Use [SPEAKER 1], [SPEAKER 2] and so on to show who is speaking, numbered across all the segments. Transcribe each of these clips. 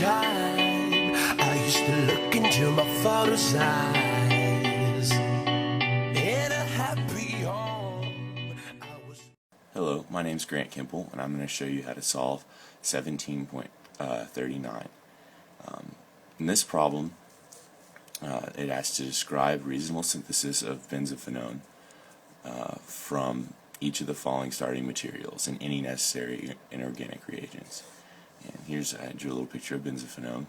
[SPEAKER 1] time I used to look into my father's eyes. In a happy home, I was...
[SPEAKER 2] Hello, my name is Grant Kimple, and I'm going to show you how to solve 17.39. In this problem, it asks to describe reasonable synthesis of benzophenone from each of the following starting materials and any necessary inorganic reagents. And here's, I drew a little picture of benzophenone.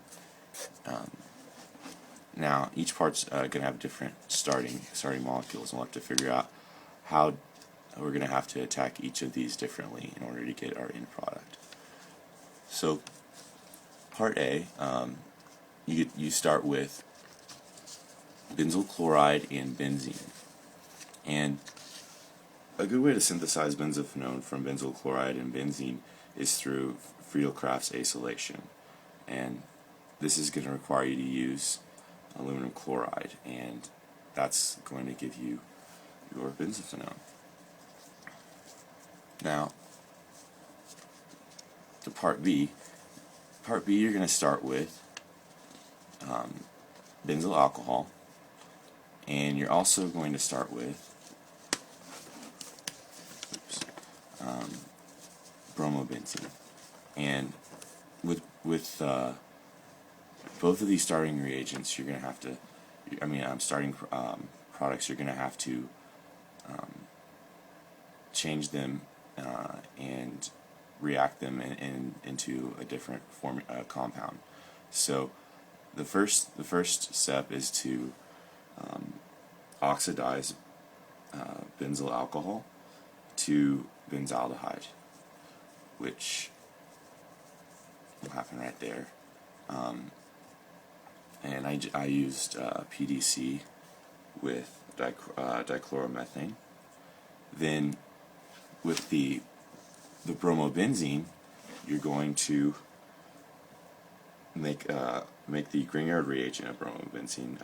[SPEAKER 2] Now, each part's going to have different starting molecules, and we'll have to figure out how we're going to have to attack each of these differently in order to get our end product. So, part A, you start with benzyl chloride and benzene. And a good way to synthesize benzophenone from benzyl chloride and benzene is through Friedel-Crafts acylation. And this is going to require you to use aluminum chloride, and that's going to give you your benzophenone. Now, to part B, you're going to start with benzyl alcohol, and you're also going to start with bromobenzene. And with both of these starting reagents, you're going to have to, starting products, you're going to have to change them and react them into a different compound. So the first step is to oxidize benzyl alcohol to benzaldehyde, which will happen right there. And I used PDC with dichloromethane. Then with the bromobenzene, you're going to make the Grignard reagent of bromobenzene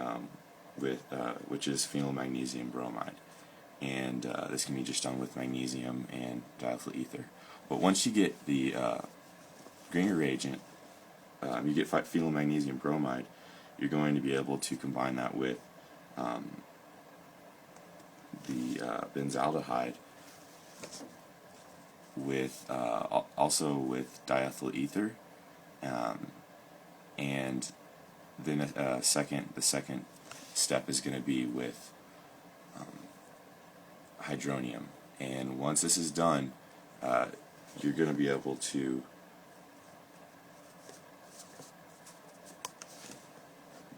[SPEAKER 2] which is phenylmagnesium bromide, and this can be just done with magnesium and diethyl ether. But once you get the Grignard reagent, you get phenylmagnesium bromide, you're going to be able to combine that with the benzaldehyde also with diethyl ether, and then the second step is going to be with hydronium. And once this is done, you're going to be able to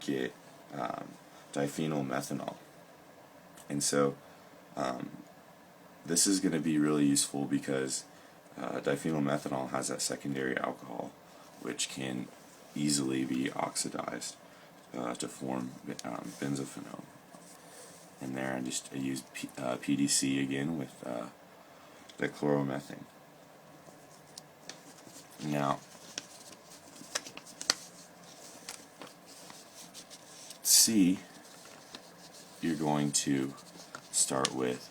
[SPEAKER 2] get diphenyl methanol. And so this is going to be really useful because diphenyl methanol has that secondary alcohol which can easily be oxidized to form benzophenone. And there I used PDC again with dichloromethane. Now, C, you're going to start with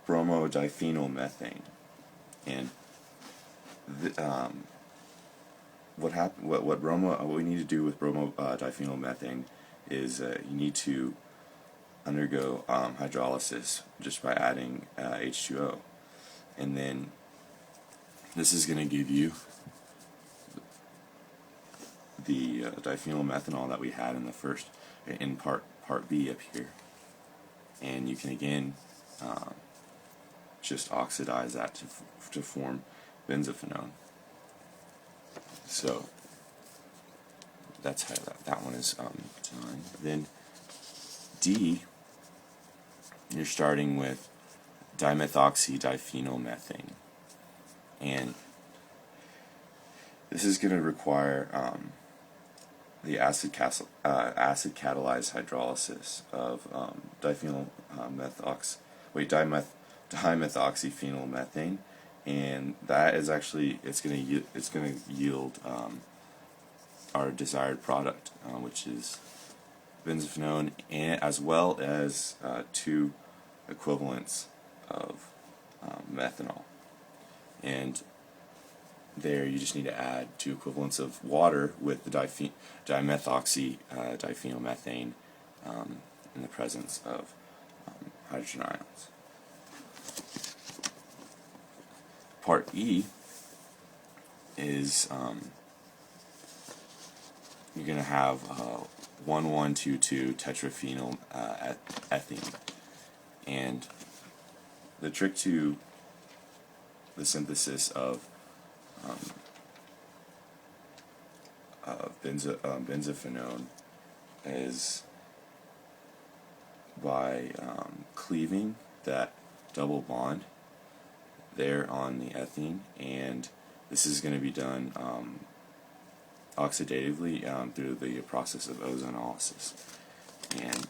[SPEAKER 2] bromodiphenylmethane, and what we need to do with bromodiphenylmethane is you need to undergo hydrolysis just by adding H2O, and then this is going to give you the diphenylmethanol that we had in part B up here, and you can again just oxidize that to form benzophenone. So that's how that one is done. Then D, you're starting with dimethoxydiphenylmethane, and this is going to require the acid catalyzed hydrolysis of dimethoxyphenylmethane, and that is actually it's going to yield our desired product, which is benzophenone, and as well as 2 equivalents of methanol. And there you just need to add 2 equivalents of water with the dimethoxy diphenylmethane in the presence of hydrogen ions. Part E is you're going to have 1122 tetraphenyl ethene, and the trick to the synthesis of benzophenone is by cleaving that double bond there on the ethene, and this is going to be done oxidatively through the process of ozonolysis, and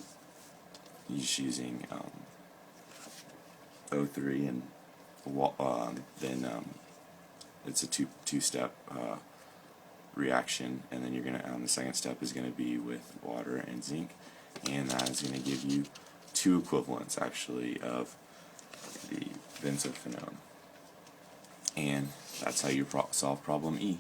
[SPEAKER 2] just using O3, and then it's a two-step reaction, and then you're gonna the second step is going to be with water and zinc, and that is going to give you 2 equivalents actually of the benzophenone, and that's how you solve problem E.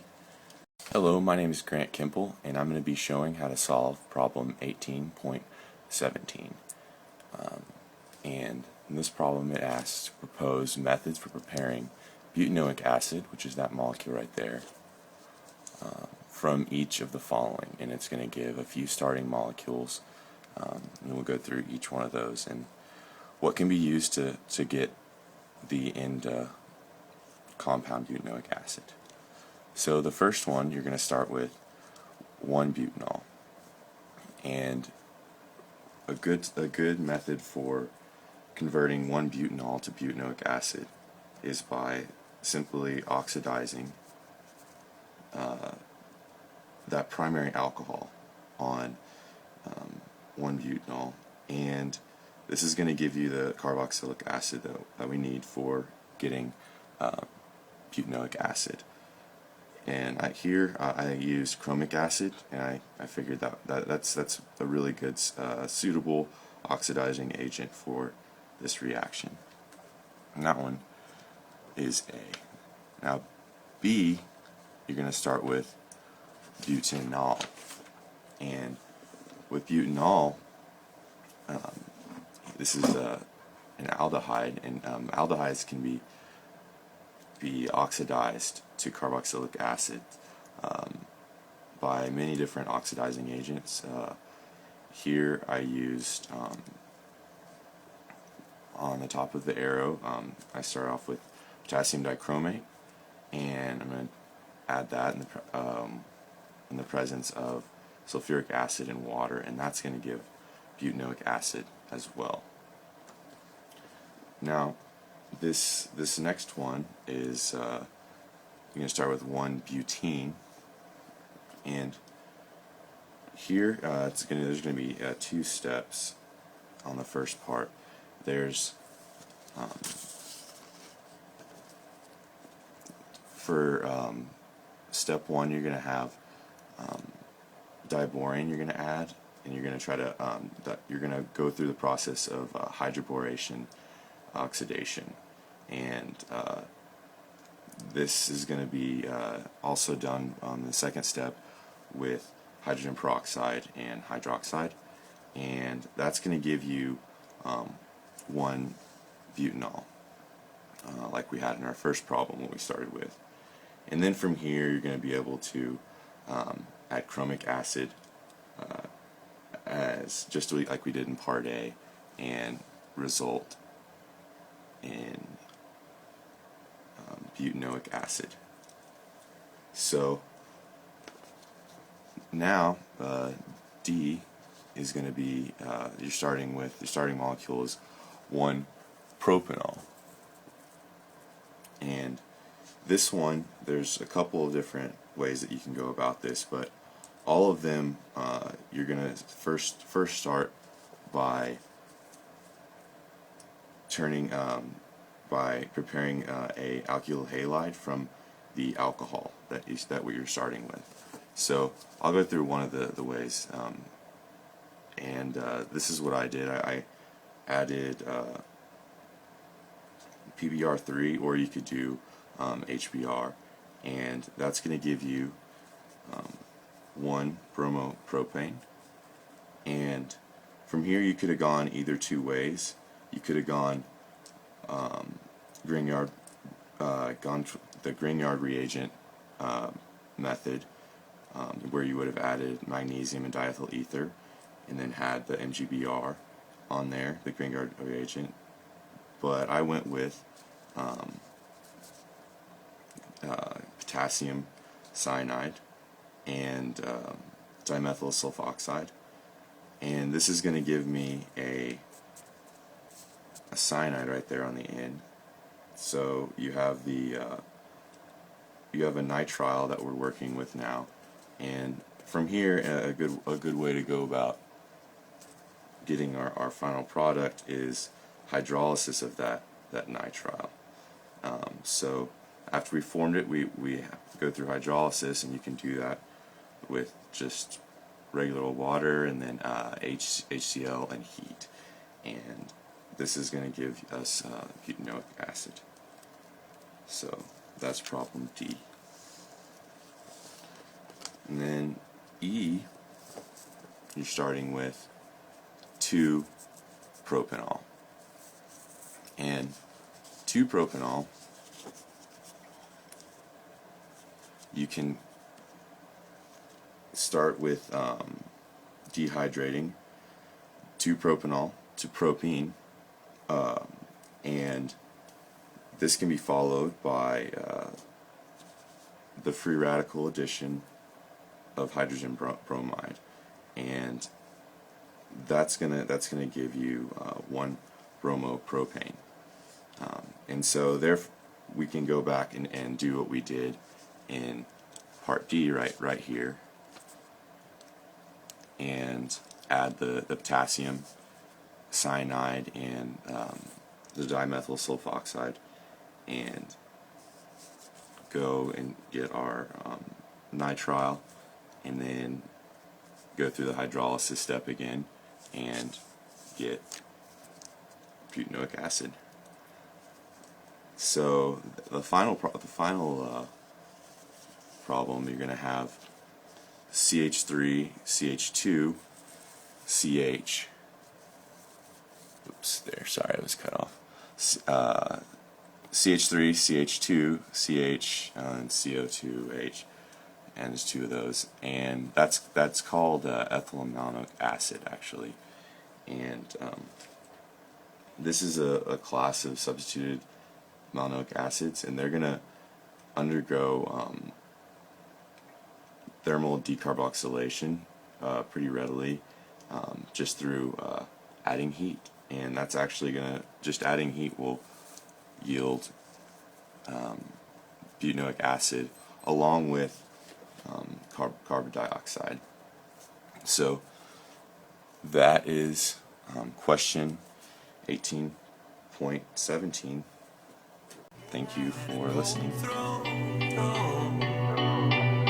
[SPEAKER 2] Hello, my name is Grant Kimple, and I'm going to be showing how to solve problem 18.17. And in this problem it asks to propose methods for preparing butanoic acid, which is that molecule right there, from each of the following, and it's going to give a few starting molecules, and we'll go through each one of those and what can be used to get the end compound butanoic acid. So the first one, you're going to start with 1-butanol, and a good method for converting 1-butanol to butanoic acid is by simply oxidizing that primary alcohol on 1-butanol, and this is going to give you the carboxylic acid that we need for getting butanoic acid. And here I used chromic acid, and I figured that's a really good suitable oxidizing agent for this reaction. And that one is A. Now B, you're going to start with butanol, and with butanol, this is an aldehyde, and aldehydes can be oxidized to carboxylic acid by many different oxidizing agents. Here I used on the top of the arrow, I start off with potassium dichromate, and I'm going to add that in the presence of sulfuric acid and water, and that's going to give butanoic acid as well. Now this next one is you're going to start with 1-butene, and here there's going to be 2 steps on the first part. There's for step 1, you're going to have diborane you're going to add, and you're going to try to you're going to go through the process of hydroboration oxidation, and this is going to be also done on the second step with hydrogen peroxide and hydroxide, and that's going to give you 1-butanol, like we had in our first problem, what we started with. And then from here you're going to be able to add chromic acid as just like we did in part A, and result in butanoic acid. So now D is going to be your starting molecule is 1-propanol, and this one, there's a couple of different ways that you can go about this, but all of them you're going to first start by preparing a alkyl halide from the alcohol that you're starting with. So I'll go through one of the ways, and this is what I did. I added PBr3, or you could do HBr, and that's going to give you 1-bromopropane. And from here you could have gone either two ways. You could have gone the Grignard reagent method, where you would have added magnesium and diethyl ether and then had the MGBR on there, the Grignard reagent. But I went with potassium cyanide and dimethyl sulfoxide, and this is going to give me a cyanide right there on the end. So you have the you have a nitrile that we're working with now, and from here a good way to go about getting our final product is hydrolysis of that nitrile. So after we formed it, we have to go through hydrolysis, and you can do that with just regular water and then HCl and heat, and this is going to give us butanoic acid. So that's problem D. And then E, you're starting with 2-propanol. And 2-propanol, you can start with dehydrating 2-propanol to propene, and this can be followed by the free radical addition of hydrogen bromide, and that's gonna give you 1-bromopropane. And so there we can go back and do what we did in part D right here, and add the potassium cyanide and the dimethyl sulfoxide, and go and get our nitrile, and then go through the hydrolysis step again and get butanoic acid. So the final problem, you're going to have CH3, CH2, CH. Oops, there. Sorry, I was cut off. CH3, CH2, CH, and CO2H, and there's two of those, and that's called ethyl malonic acid, actually. And this is a class of substituted malonic acids, and they're gonna undergo thermal decarboxylation pretty readily, just through adding heat. And that's actually gonna, just adding heat will yield butanoic acid along with carbon dioxide. So that is question 18.17. Thank you for listening.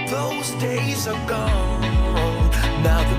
[SPEAKER 1] Those days are gone. Now the